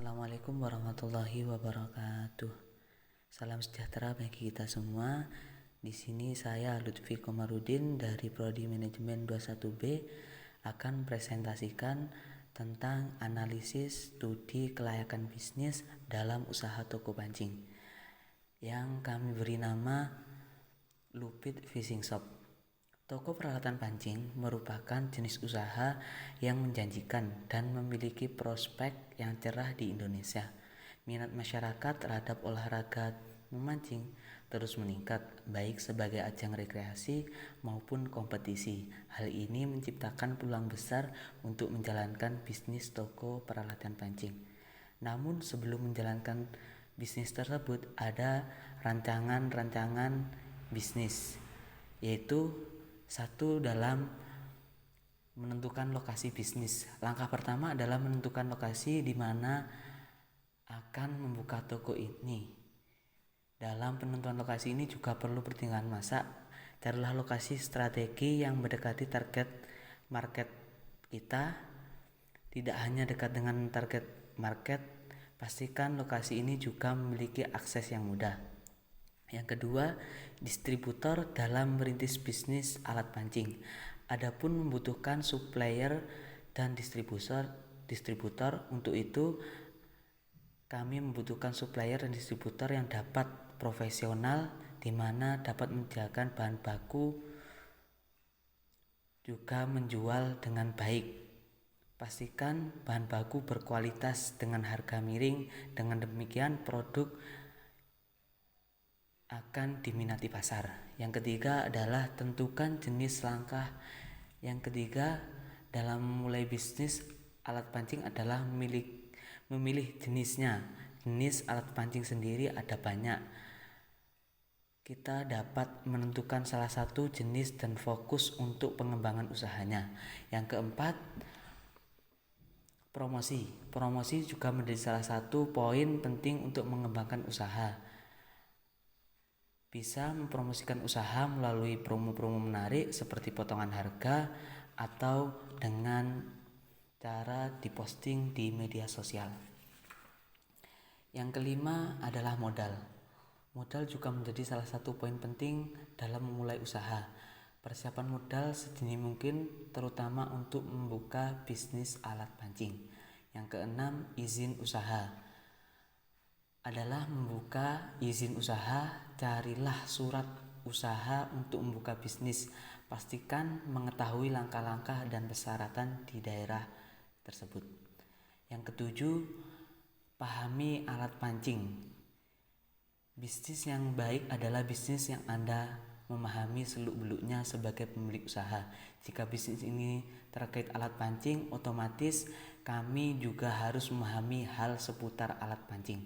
Assalamualaikum warahmatullahi wabarakatuh. Salam sejahtera bagi kita semua. Di sini saya Lutfi Komarudin dari Prodi Manajemen 21B akan presentasikan tentang analisis studi kelayakan bisnis dalam usaha toko pancing yang kami beri nama Lupit Fishing Shop. Toko peralatan pancing merupakan jenis usaha yang menjanjikan dan memiliki prospek yang cerah di Indonesia. Minat masyarakat terhadap olahraga memancing terus meningkat, baik sebagai ajang rekreasi maupun kompetisi. Hal ini menciptakan peluang besar untuk menjalankan bisnis toko peralatan pancing. Namun sebelum menjalankan bisnis tersebut, ada rancangan bisnis, yaitu satu dalam menentukan lokasi bisnis. Langkah pertama adalah menentukan lokasi di mana akan membuka toko ini. Dalam penentuan lokasi ini juga perlu pertimbangan masa. Carilah lokasi strategi yang mendekati target market kita. Tidak hanya dekat dengan target market, pastikan lokasi ini juga memiliki akses yang mudah. Yang kedua, distributor dalam merintis bisnis alat pancing. Adapun membutuhkan supplier dan distributor. Untuk itu, kami membutuhkan supplier dan distributor yang dapat profesional, di mana dapat menyediakan bahan baku juga menjual dengan baik. Pastikan bahan baku berkualitas dengan harga miring. Dengan demikian produk akan diminati pasar. Yang ketiga adalah tentukan jenis langkah. Yang ketiga dalam memulai bisnis alat pancing adalah memilih jenisnya. Jenis alat pancing sendiri ada banyak. Kita dapat menentukan salah satu jenis dan fokus untuk pengembangan usahanya. Yang keempat, promosi. Promosi juga menjadi salah satu poin penting untuk mengembangkan usaha. Bisa mempromosikan usaha melalui promo-promo menarik seperti potongan harga atau dengan cara diposting di media sosial. Yang kelima adalah modal. Modal juga menjadi salah satu poin penting dalam memulai usaha. Persiapan modal sedini mungkin, terutama untuk membuka bisnis alat pancing. Yang keenam, izin usaha adalah membuka izin usaha. Carilah surat usaha untuk membuka bisnis. Pastikan mengetahui langkah-langkah dan persyaratan di daerah tersebut. Yang ketujuh, pahami alat pancing. Bisnis yang baik adalah bisnis yang Anda memahami seluk-beluknya sebagai pemilik usaha. Jika bisnis ini terkait alat pancing, otomatis kami juga harus memahami hal seputar alat pancing.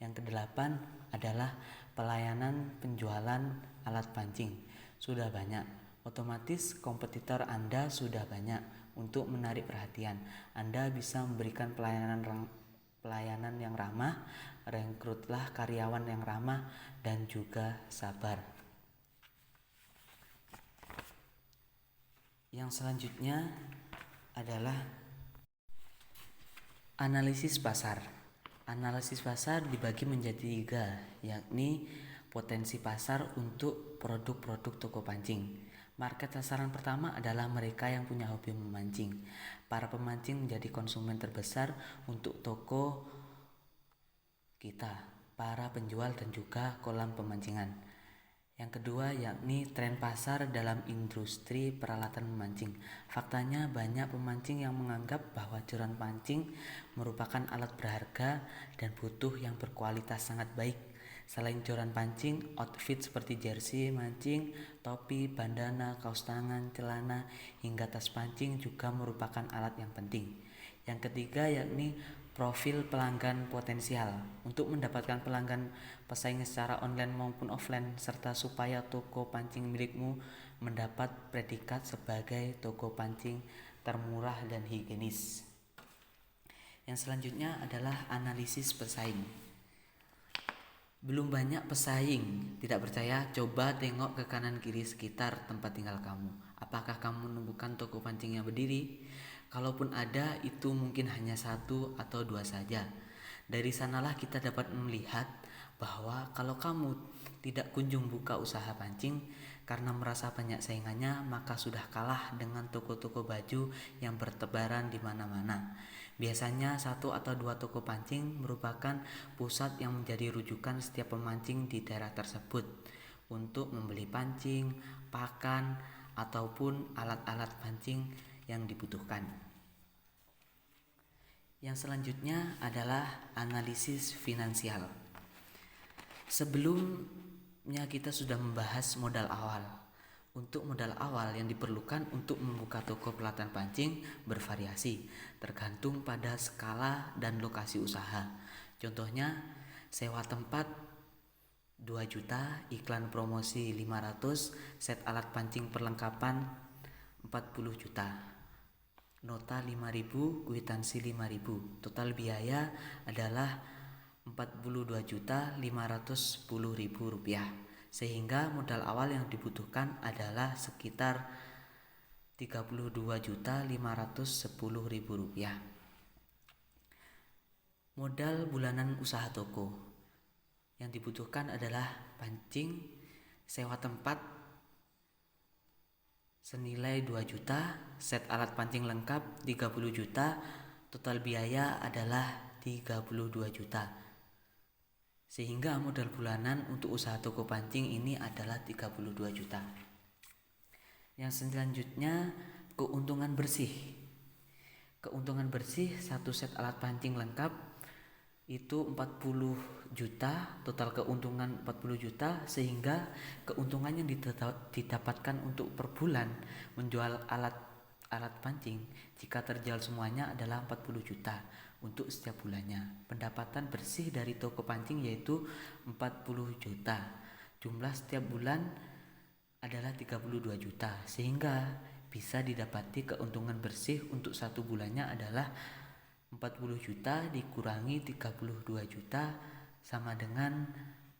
Yang kedelapan adalah pelayanan penjualan alat pancing. Sudah banyak, otomatis kompetitor Anda sudah banyak. Untuk menarik perhatian, Anda bisa memberikan pelayanan yang ramah, rekrutlah karyawan yang ramah dan juga sabar. Yang selanjutnya adalah analisis pasar. Analisis pasar dibagi menjadi 3, yakni potensi pasar untuk produk-produk toko pancing. Market sasaran pertama adalah mereka yang punya hobi memancing. Para pemancing menjadi konsumen terbesar untuk toko kita, para penjual dan juga kolam pemancingan. Yang kedua yakni tren pasar dalam industri peralatan memancing. Faktanya banyak pemancing yang menganggap bahwa joran pancing merupakan alat berharga dan butuh yang berkualitas sangat baik. Selain joran pancing, outfit seperti jersey mancing, topi, bandana, kaos tangan, celana, hingga tas pancing juga merupakan alat yang penting. Yang ketiga yakni profil pelanggan potensial. Untuk mendapatkan pelanggan pesaing secara online maupun offline, serta supaya toko pancing milikmu mendapat predikat sebagai toko pancing termurah dan higienis. Yang selanjutnya adalah analisis pesaing. Belum banyak pesaing. Tidak percaya? Coba tengok ke kanan kiri sekitar tempat tinggal kamu. Apakah kamu menemukan toko pancing yang berdiri? Kalaupun ada, itu mungkin hanya 1 atau 2 saja. Dari sanalah kita dapat melihat bahwa kalau kamu tidak kunjung buka usaha pancing karena merasa banyak saingannya, maka sudah kalah dengan toko-toko baju yang bertebaran di mana-mana. Biasanya 1 atau 2 toko pancing merupakan pusat yang menjadi rujukan setiap pemancing di daerah tersebut untuk membeli pancing, pakan, ataupun alat-alat pancing yang dibutuhkan. Yang selanjutnya adalah analisis finansial. Sebelumnya kita sudah membahas modal awal. Untuk modal awal yang diperlukan untuk membuka toko peralatan pancing bervariasi, tergantung pada skala dan lokasi usaha. Contohnya, sewa tempat 2 juta, iklan promosi 500, set alat pancing perlengkapan 40 juta. Nota 5.000, kwitansi 5.000. Total biaya adalah 42.510.000 rupiah. Sehingga modal awal yang dibutuhkan adalah sekitar 32.510.000 rupiah. Modal bulanan usaha toko yang dibutuhkan adalah pancing, sewa tempat senilai 2 juta, set alat pancing lengkap 30 juta, total biaya adalah 32 juta. Sehingga modal bulanan untuk usaha toko pancing ini adalah 32 juta. Yang selanjutnya, keuntungan bersih. Keuntungan bersih satu set alat pancing lengkap itu 40 juta, total keuntungan 40 juta, sehingga keuntungan yang didapatkan untuk per bulan menjual alat pancing jika terjual semuanya adalah 40 juta untuk setiap bulannya. Pendapatan bersih dari toko pancing yaitu 40 juta. Jumlah setiap bulan adalah 32 juta, sehingga bisa didapati keuntungan bersih untuk satu bulannya adalah 40 juta dikurangi 32 juta sama dengan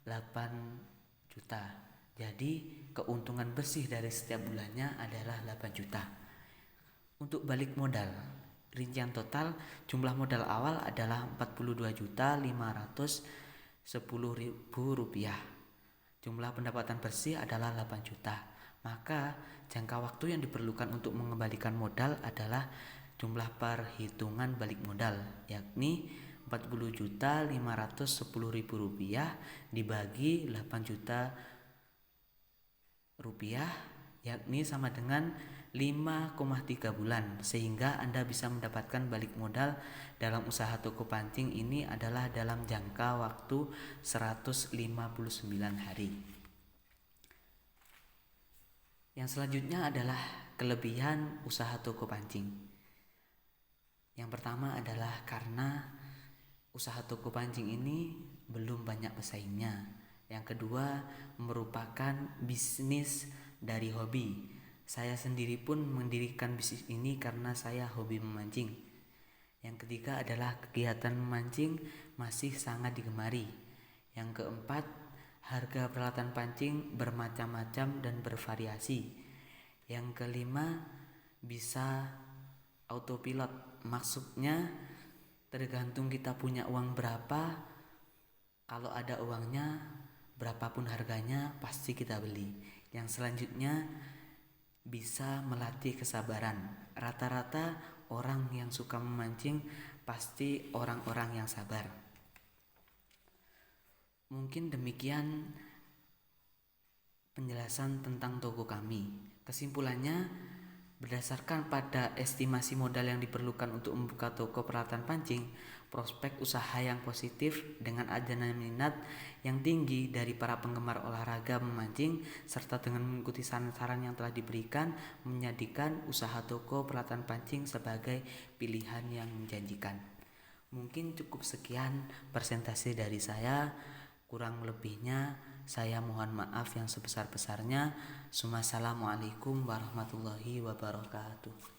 8 juta. Jadi keuntungan bersih dari setiap bulannya adalah 8 juta. Untuk balik modal, rincian total jumlah modal awal adalah 42.510.000 rupiah. Jumlah pendapatan bersih adalah 8 juta. Maka jangka waktu yang diperlukan untuk mengembalikan modal adalah jumlah perhitungan balik modal, yakni 40.510.000 rupiah dibagi 8 juta rupiah, yakni sama dengan 5,3 bulan, sehingga Anda bisa mendapatkan balik modal dalam usaha toko pancing ini adalah dalam jangka waktu 159 hari. Yang selanjutnya adalah kelebihan usaha toko pancing. Yang pertama adalah karena usaha toko pancing ini belum banyak pesaingnya. Yang kedua, merupakan bisnis dari hobi. Saya sendiri pun mendirikan bisnis ini karena saya hobi memancing. Yang ketiga adalah kegiatan memancing masih sangat digemari. Yang keempat, harga peralatan pancing bermacam-macam dan bervariasi. Yang kelima, bisa autopilot. Maksudnya tergantung kita punya uang berapa, kalau ada uangnya berapapun harganya pasti kita beli. Yang selanjutnya, bisa melatih kesabaran. Rata-rata orang yang suka memancing pasti orang-orang yang sabar. Mungkin demikian penjelasan tentang toko kami. Kesimpulannya, berdasarkan pada estimasi modal yang diperlukan untuk membuka toko peralatan pancing, prospek usaha yang positif dengan adanya minat yang tinggi dari para penggemar olahraga memancing serta dengan mengikuti saran-saran yang telah diberikan, menjadikan usaha toko peralatan pancing sebagai pilihan yang menjanjikan. Mungkin cukup sekian presentasi dari saya. Kurang lebihnya saya mohon maaf yang sebesar-besarnya. Assalamualaikum warahmatullahi wabarakatuh.